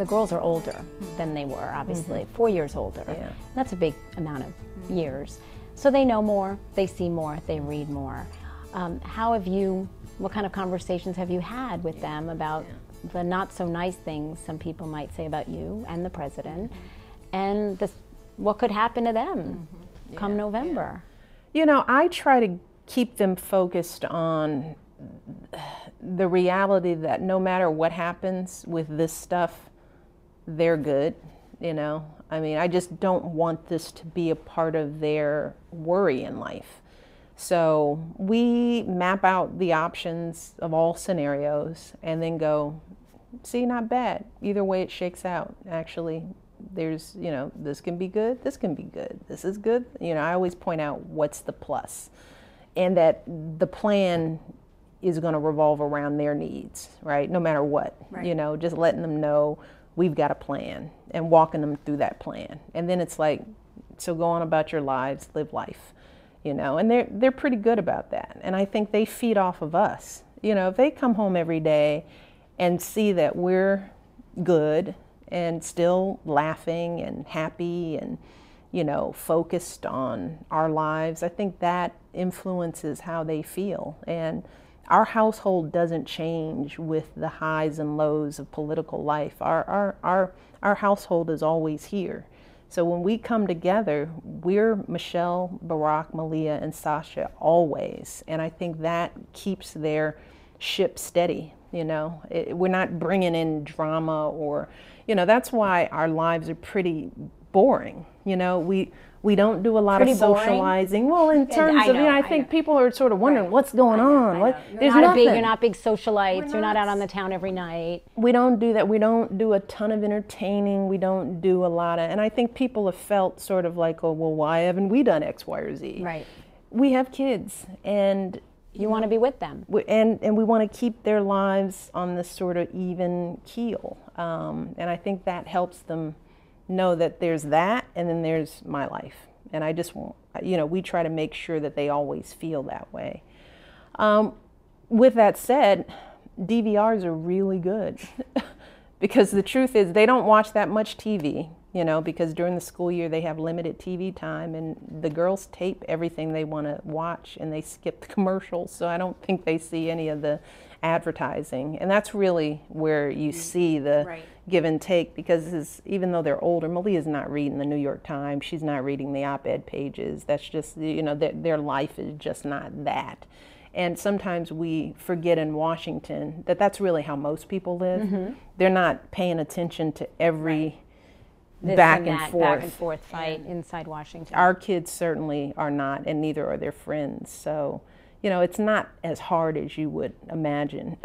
the girls are older than they were, obviously, 4 years older. Yeah. That's a big amount of years. So they know more, they see more, they read more. What kind of conversations have you had with them about the not so nice things some people might say about you and the president, and what could happen to them come November? You know, I try to keep them focused on the reality that no matter what happens with this stuff, they're good, you know. I mean, I just don't want this to be a part of their worry in life. So we map out the options of all scenarios and then go, see, not bad. Either way it shakes out. Actually, there's, you know, this can be good, this can be good, this is good. You know, I always point out what's the plus, and that the plan is going to revolve around their needs, right? No matter what, you know, just letting them know we've got a plan and walking them through that plan. And then it's like, so go on about your lives, live life, you know, and they're pretty good about that. And I think they feed off of us. You know, if they come home every day and see that we're good and still laughing and happy and, you know, focused on our lives, I think that influences how they feel. And our household doesn't change with the highs and lows of political life. Our household is always here. So when we come together, we're Michelle, Barack, Malia, and Sasha always. And I think that keeps their ship steady, you know. We're not bringing in drama or, you know, that's why our lives are pretty boring. You know, we don't do a lot of socializing. Well, in terms of, you know, I think people are sort of wondering what's going on. There's nothing. You're not big socialites. You're not out on the town every night. We don't do that. We don't do a ton of entertaining. We don't do a lot of, and I think people have felt sort of like, oh, well, why haven't we done X, Y, or Z? Right. We have kids, and you want to be with them. And we want to keep their lives on this sort of even keel. And I think that helps them know that there's that, and then there's my life. And I just want, you know, we try to make sure that they always feel that way. With that said, DVRs are really good because the truth is they don't watch that much TV, you know, because during the school year they have limited TV time, and the girls tape everything they want to watch and they skip the commercials. So I don't think they see any of the advertising. And that's really where you see the give and take, because even though they're older, Malia's not reading the New York Times, she's not reading the op-ed pages. That's just, you know, their life is just not that. And sometimes we forget in Washington that that's really how most people live. They're not paying attention to every back and forth fight inside Washington. Our kids certainly are not, and neither are their friends. So, you know, it's not as hard as you would imagine.